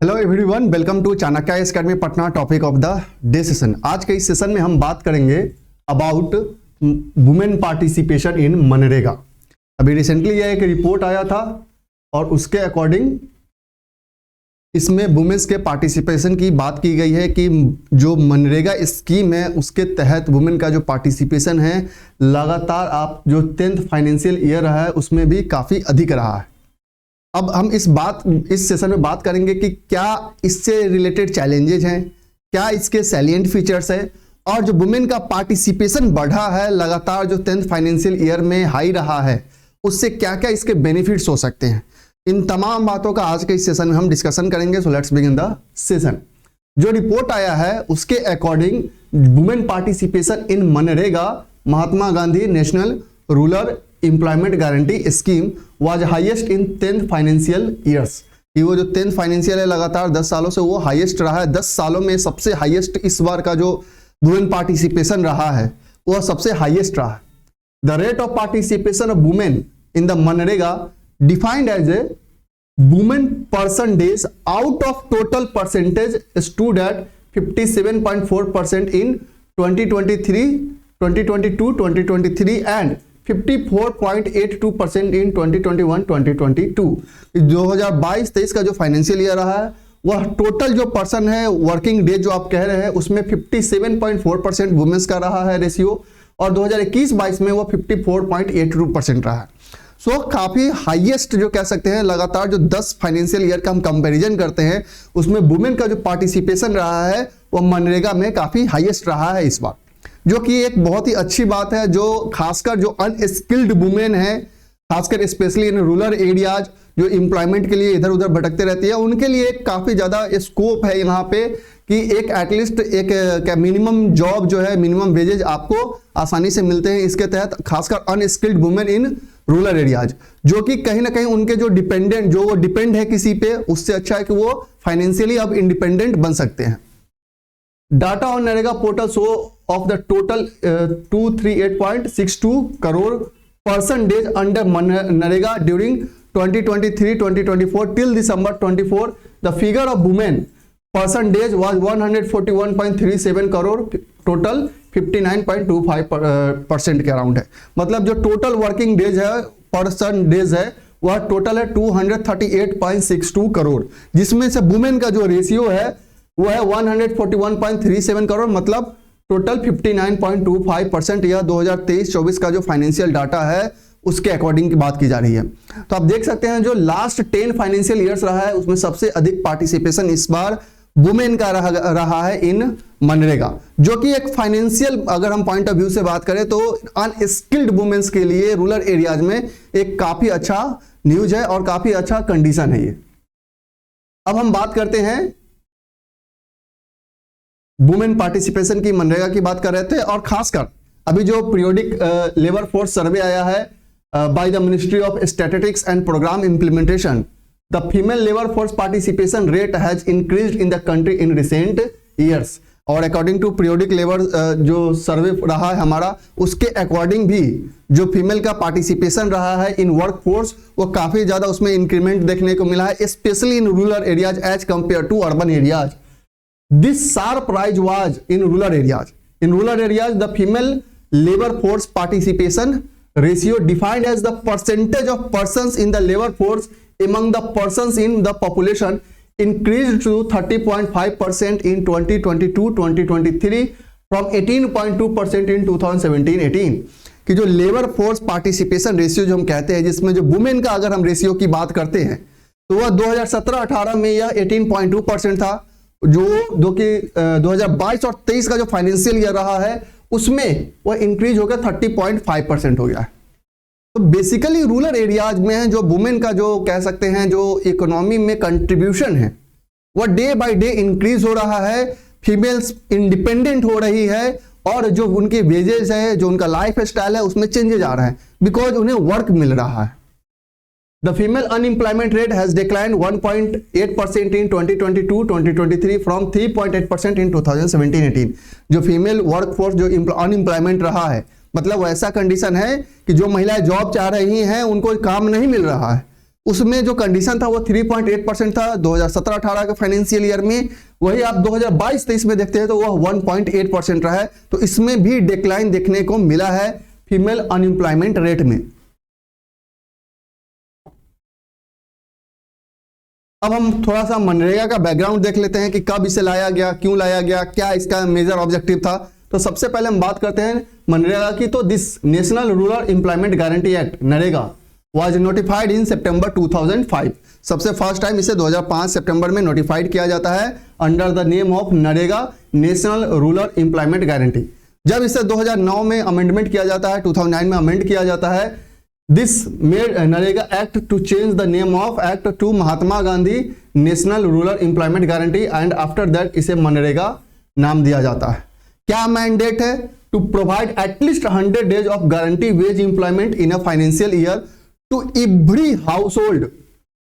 Hello everyone, welcome to Chanakya academy Patna. Topic of the day session. आज के इस session में हम बात करेंगे about women participation in MNREGA. अभी रिसेंटली यह एक रिपोर्ट आया था और उसके अकॉर्डिंग इसमें वुमेन्स के पार्टिसिपेशन की बात की गई है कि जो मनरेगा स्कीम है उसके तहत वुमेन का जो पार्टिसिपेशन है लगातार आप जो 10th फाइनेंशियल ईयर है उसमें भी काफ़ी अधिक रहा है। अब हम इस सेशन में बात करेंगे कि क्या इससे रिलेटेड चैलेंजेस हैं, क्या इसके सैलिएंट फीचर्स है, और जो वुमेन का पार्टिसिपेशन बढ़ा है लगातार जो 10th फाइनेंशियल ईयर में हाई रहा है उससे क्या क्या इसके बेनिफिट्स हो सकते हैं। इन तमाम बातों का आज के इस सेशन में हम डिस्कशन करेंगे। So let's begin the session. जो रिपोर्ट आया है उसके according women participation in MNREGA Mahatma Gandhi national rural employment guarantee scheme was highest in 10th financial years. कि वो जो 10th फाइनेंशियल है लगातार 10 सालों से वो हाईएस्ट रहा है। 10 सालों में सबसे हाईएस्ट इस बार का जो वुमेन पार्टिसिपेशन रहा है वह सबसे हाईएस्ट रहा है। The rate of participation of women in the MNREGA defined as a women percentage out of total percentage stood at 57.4% in 2023, 2022, 2023 and 54.82% in 2021-2022। 2022-23 का जो फाइनेंशियल ईयर रहा है वह टोटल जो पर्सन है वर्किंग डे जो आप कह रहे हैं उसमें 57.4% वुमेन्स का रहा है रेशियो, और 2021-22 में वो 54.82% रहा है। सो काफी हाईएस्ट जो कह सकते हैं लगातार जो 10 फाइनेंशियल ईयर का हम कंपैरिजन करते हैं उसमें वुमेन का जो पार्टिसिपेशन रहा है वो मनरेगा में काफी हाईएस्ट रहा है इस बार, जो कि एक बहुत ही अच्छी बात है। जो खासकर जो अनस्किल्ड वुमेन है, खासकर स्पेशली इन रूरल एरियाज जो एम्प्लॉयमेंट के लिए इधर उधर भटकते रहती है, उनके लिए काफ़ी ज़्यादा स्कोप है यहाँ पे कि एक एटलीस्ट एक मिनिमम जॉब जो है, मिनिमम वेजेज आपको आसानी से मिलते हैं इसके तहत, खासकर unskilled women in rural areas, जो कि कहीं ना कहीं उनके जो वो डिपेंड है किसी पे, उससे अच्छा है कि वो फाइनेंशियली अब इंडिपेंडेंट बन सकते हैं। Data on NREGA portal show off the total 238.62 crore person days under NREGA during 2023-2024 till December 24 the figure of women person days was 141.37 crore, total 59.25% के अराउंड है। मतलब जो टोटल वर्किंग डेज है पर्सन डेज है वह टोटल है 238.62 करोड़, जिसमें से वुमेन का जो रेशियो है वो है 141.37 करोड़, मतलब टोटल 59.25%। यह 2023-24 का जो फाइनेंशियल डाटा है उसके अकॉर्डिंग की बात की जा रही है। तो आप देख सकते हैं जो लास्ट 10 फाइनेंशियल ईयर्स रहा है उसमें सबसे अधिक पार्टिसिपेशन इस बार वुमेन का रहा है इन मनरेगा, जो कि एक फाइनेंशियल अगर हम पॉइंट ऑफ व्यू से बात करें तो अनस्किल्ड वुमेन्स के लिए रूरल एरियाज में एक काफी अच्छा न्यूज है और काफी अच्छा कंडीशन है ये। अब हम बात करते हैं वुमेन पार्टिसिपेशन की, मनरेगा की बात कर रहे थे, और खासकर अभी जो पीरियोडिक लेबर फोर्स सर्वे आया है by the ministry of statistics and programme implementation, the female labour force participation rate has increased in the country in recent years. और अकॉर्डिंग टू पीरियोडिक लेबर जो सर्वे रहा है हमारा उसके according भी जो फीमेल का पार्टिसिपेशन रहा है इन वर्क फोर्स वो काफी ज्यादा उसमें इंक्रीमेंट देखने को मिला है, specially in rural areas as compare to urban areas. This sharp rise was in rural areas. In rural areas, the female labor force participation ratio defined as the percentage of persons in the labor force among the persons in the population increased to 30.5% in 2022-2023 from 18.2% in 2017-18। कि जो labour force participation ratio जो हम कहते हैं, जिसमें जो women का अगर हम रेशियो की बात करते हैं तो वह 2017-18 में यह 18.2% था, जो कि 2022 और 23 का जो फाइनेंशियल ईयर रहा है उसमें वह इंक्रीज होकर 30.5% हो गया है। तो बेसिकली रूरल एरियाज में जो वुमेन का जो कह सकते हैं जो इकोनॉमी में कंट्रीब्यूशन है वह डे बाय डे इंक्रीज हो रहा है, फीमेल्स इंडिपेंडेंट हो रही है, और जो उनके वेजेस है, जो उनका लाइफ स्टाइल है उसमें चेंजेस आ रहा है बिकॉज उन्हें वर्क मिल रहा है। The female unemployment rate has declined 1.8% in 2022-2023 from 3.8% in 2017-18। जो फीमेल वर्कफोर्स जो अनएम्प्लॉयमेंट रहा है, मतलब ऐसा कंडीशन है कि जो महिलाएं जॉब चाह रही हैं उनको काम नहीं मिल रहा है, उसमें जो कंडीशन था वो 3.8% था 2017-18 के फाइनेंशियल ईयर में। वही आप 2022-23 में देखते हैं तो वह 1.8% रहा है। तो इसमें भी डिक्लाइन देखने को मिला है फीमेल अनएम्प्लॉयमेंट रेट में। अब हम थोड़ा सा मनरेगा का बैकग्राउंड देख लेते हैं कि कब इसे लाया गया, क्यों लाया गया, क्या इसका मेजर ऑब्जेक्टिव था। तो सबसे पहले हम बात करते हैं मनरेगा की। तो this national rural employment guarantee act NREGA was notified in September 2005। सबसे फर्स्ट टाइम इसे 2005 सितंबर में नोटिफाइड किया जाता है under the name of NREGA, national rural employment guarantee. जब इसे 2009 में अमेंडमेंट किया जाता है, 2009 में अमेंड किया जाता है, this made NREGA act to change the name of act to Mahatma Gandhi national rural employment guarantee and after that इसे मनरेगा नाम दिया जाता है। क्या मैंडेट है? To provide at least 100 days of guarantee wage employment in a financial year to every household,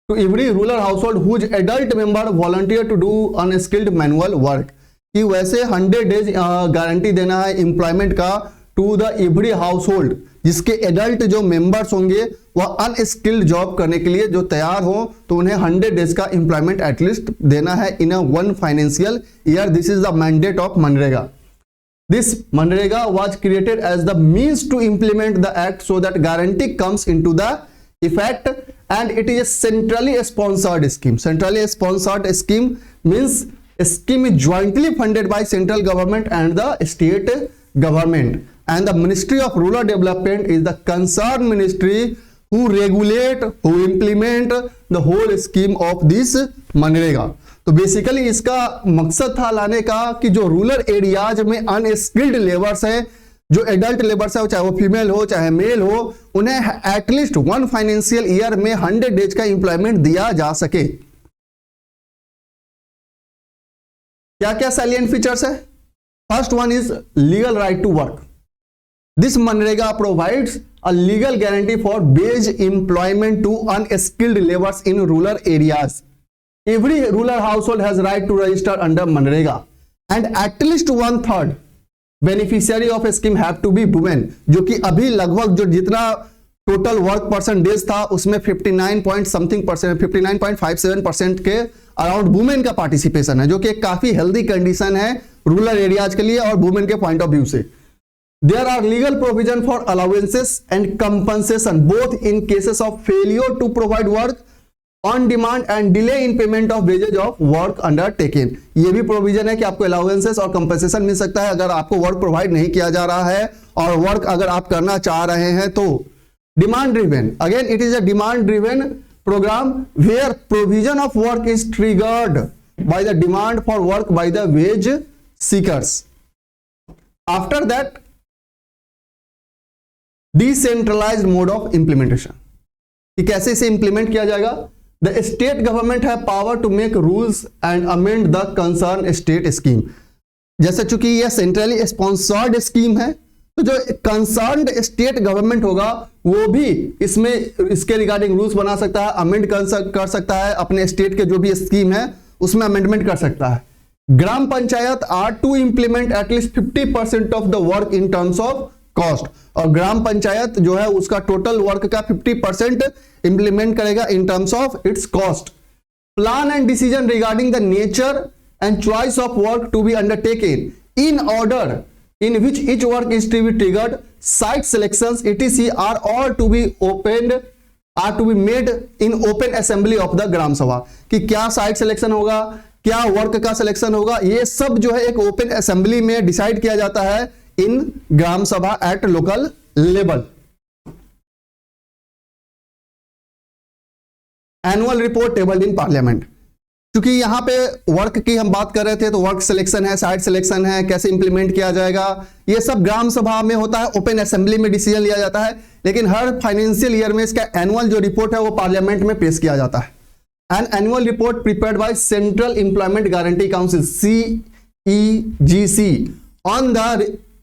to every rural household whose adult member volunteer to do unskilled manual work। कि वैसे 100 days guarantee देना है employment का to the every household, जिसके adult जो members होंगे वह unskilled job करने के लिए जो तैयार हो, तो उन्हें 100 डेज का एम्प्लॉयमेंट एटलीस्ट देना है in a one financial year. This is the mandate of MNREGA. This Manrega was created as the means to implement the act so that guarantee comes into the effect, and it is a centrally sponsored scheme. Centrally sponsored scheme means a scheme is jointly funded by central government and the state government, and the Ministry of Rural Development is the concerned ministry who regulate, who implement the whole scheme of this Manrega। तो basically इसका मकसद था लाने का कि जो rural areas में unskilled labours है, जो एडल्ट लेबर्स है, चाहे वो फीमेल हो चाहे मेल हो, उन्हें एटलीस्ट वन फाइनेंशियल ईयर में 100 डेज का एम्प्लॉयमेंट दिया जा सके। क्या क्या सैलिएंट फीचर्स है? First one is legal right to work. This MNREGA provides a legal guarantee for wage employment to unskilled labours in rural areas. Every rural household has right to register under Manrega, and at least 1/3 beneficiary of a scheme have to be women। जो कि अभी लगभग जो जितना total work percentage था उसमें 59.57% के around women का पार्टिसिपेशन है, जो कि एक काफी हेल्दी कंडीशन है रूरल एरियाज के लिए और वुमेन के पॉइंट ऑफ व्यू से। There are legal provision for allowances and compensation both in cases of failure to provide work on demand and delay in payment of wages of work undertaken. ये भी provision है कि आपको allowances और compensation मिल सकता है अगर आपको वर्क प्रोवाइड नहीं किया जा रहा है और वर्क अगर आप करना चाह रहे हैं तो। Demand driven, again it is a demand driven programme where provision of work is triggered by the demand for work by the wage seekers. After that decentralised mode of implementation, कि कैसे इसे इंप्लीमेंट किया जाएगा। The state government have power to make rules and amend the concerned state scheme। जैसे चूंकि यह centrally sponsored scheme है, तो जो कंसर्न्ड स्टेट गवर्नमेंट होगा वो भी इसमें इसके रिगार्डिंग रूल्स बना सकता है, अमेंड कर सकता है, अपने स्टेट के जो भी स्कीम है उसमें अमेंडमेंट कर सकता है। Gram panchayat are to implement at least 50% of the work in terms of cost, और ग्राम पंचायत जो है उसका टोटल वर्क का 50% इंप्लीमेंट करेगा in terms of its cost. Plan and decision regarding the nature and choice of work to be undertaken in order in which each work is to be triggered, site selections etc are all to be made in open assembly of the ग्राम सभा। कि क्या site selection होगा, क्या work का selection होगा, ये सब जो है एक ओपन असेंबली में डिसाइड किया जाता है इन ग्राम सभा at local level. Annual report tabled in parliament, क्योंकि यहां पे वर्क की हम बात कर रहे थे तो वर्क सिलेक्शन है, साइट सिलेक्शन है, कैसे इंप्लीमेंट किया जाएगा, ये सब ग्राम सभा में होता है, ओपन असेंबली में डिसीजन लिया जाता है। लेकिन हर फाइनेंशियल ईयर में इसका एनुअल जो रिपोर्ट है वो पार्लियामेंट में पेश किया जाता है। An annual report prepared by central employment guarantee council CEGC on the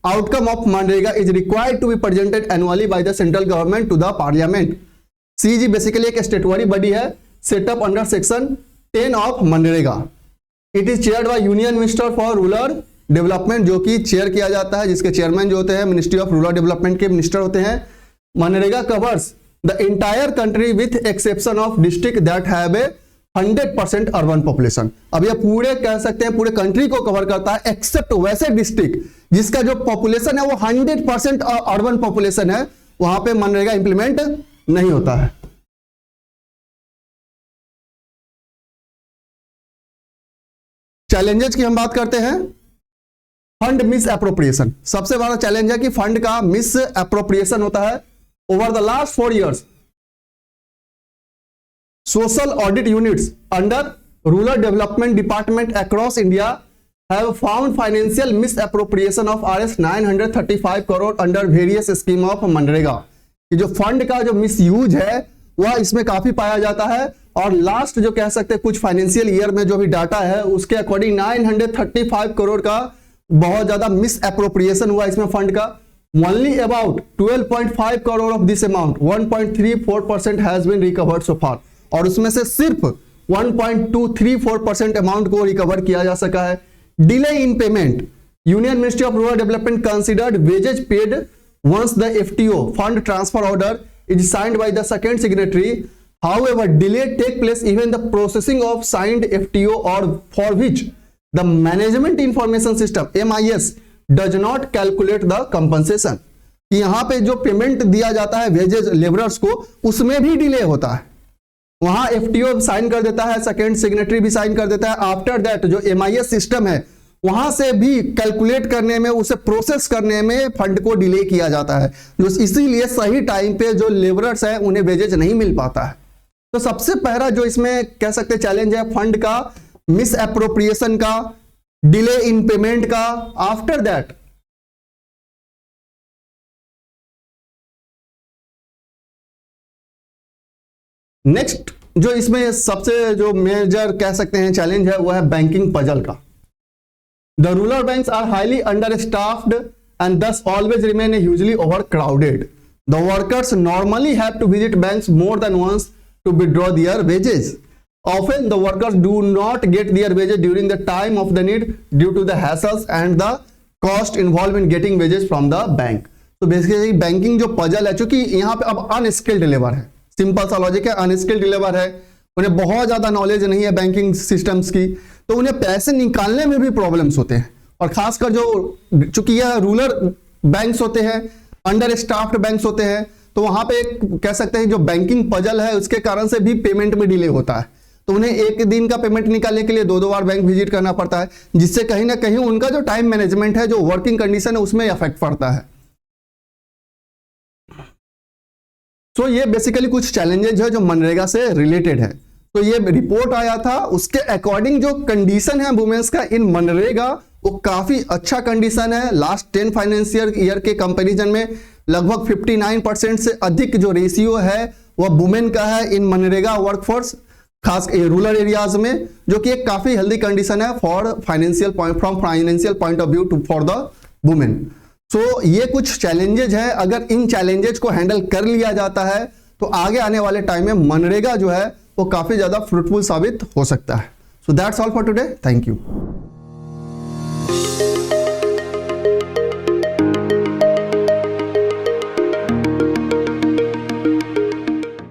outcome of MNREGA is required to be presented annually by the central government to the parliament. CEG basically एक statutory body है setup under section 10 of MNREGA. It is chaired by union minister for rural development, जो कि chair किया जाता है, जिसके chairman जो होते हैं मिनिस्ट्री ऑफ रूरल डेवलपमेंट के मिनिस्टर होते हैं। MNREGA covers the entire country with exception of district that have a 100% urban population. अब ये पूरे कह सकते हैं पूरे कंट्री को कवर करता है एक्सेप्ट वैसे डिस्ट्रिक्ट जिसका जो पॉपुलेशन है वो 100% अर्बन पॉपुलेशन है, वहां पे मनरेगा इंप्लीमेंट नहीं होता है। चैलेंजेस की हम बात करते हैं। फंड मिस एप्रोप्रिएशन, सबसे बड़ा चैलेंज है कि फंड का मिस एप्रोप्रिएशन होता है। Over the last 4 years social audit units under rural development department across India have found financial misappropriation of Rs 935 crore under various scheme of MNREGA. कि जो fund का जो मिसयूज है वह इसमें काफी पाया जाता है, और लास्ट जो कह सकते हैं कुछ फाइनेंशियल ईयर में जो भी डाटा है उसके अकॉर्डिंग 935 करोड़ का बहुत ज्यादा मिस एप्रोप्रिएशन हुआ इसमें फंड का। Only about 12.5 crore of this amount 1.34% has been recovered so far, और उसमें से सिर्फ 1.234% अमाउंट को रिकवर किया जा सका है। Delay in payment, union ministry of rural development considered wages paid once the FTO fund transfer order is signed by the second signatory, however delay take place even the processing of signed FTO और for which the management information system MIS does not calculate the compensation. यहां पे जो payment दिया जाता है wages labourers को उसमें भी डिले होता है, वहां एफटीओ साइन कर देता है, सेकेंड सिग्नेटरी भी साइन कर देता है, आफ्टर दैट जो MIS सिस्टम है वहां से भी कैलकुलेट करने में, उसे प्रोसेस करने में फंड को डिले किया जाता है, जो इसीलिए सही टाइम पे जो लेबरर्स है उन्हें वेजेज नहीं मिल पाता है। तो सबसे पहला जो इसमें कह सकते चैलेंज है फंड का मिस एप्रोप्रिएशन का, डिले इन पेमेंट का। आफ्टर दैट नेक्स्ट जो इसमें सबसे जो मेजर कह सकते हैं चैलेंज है वो है बैंकिंग पजल का। The rural banks are highly under staffed and thus always remain hugely over crowded. The workers normally have to visit banks more than once to withdraw their wages. Often the workers do not get their wages during the time of the need due to the hassles and the cost involved in getting wages from the bank. तो basically banking जो puzzle है, चूंकि यहाँ पे अब unskilled labour है, simple सा logic है, अनस्किल्ड लेबर है, उन्हें बहुत ज्यादा नॉलेज नहीं है बैंकिंग सिस्टम्स की, तो उन्हें पैसे निकालने में भी प्रॉब्लम्स होते हैं। और खासकर जो चूंकि यह रूरल बैंक्स होते हैं, अंडर स्टाफ्ड बैंक्स होते हैं, तो वहां पे कह सकते हैं जो बैंकिंग पजल है उसके कारण से भी पेमेंट में डिले होता है। तो उन्हें एक दिन का पेमेंट निकालने के लिए 2-2 बार बैंक विजिट करना पड़ता है, जिससे कहीं ना कहीं उनका जो टाइम मैनेजमेंट है, जो वर्किंग कंडीशन है, उसमें इफेक्ट पड़ता है। तो ये बेसिकली कुछ चैलेंजेस है जो मनरेगा से रिलेटेड है। तो ये रिपोर्ट आया था, उसके अकॉर्डिंग जो कंडीशन है वुमेन्स का इन मनरेगा वो काफी अच्छा कंडीशन है। लास्ट 10 फाइनेंशियल ईयर के कंपैरिजन में लगभग 59% से अधिक जो रेशियो है वह वुमेन का है इन मनरेगा वर्कफोर्स, खास रूरल एरियाज में, जो कि एक काफी हेल्दी कंडीशन है for financial point from financial point of view to for the women. So ये कुछ चैलेंजेज है, अगर इन चैलेंजेज को हैंडल कर लिया जाता है तो आगे आने वाले टाइम में मनरेगा जो है वो काफी ज्यादा फ्रूटफुल साबित हो सकता है। So that's all for today, thank you.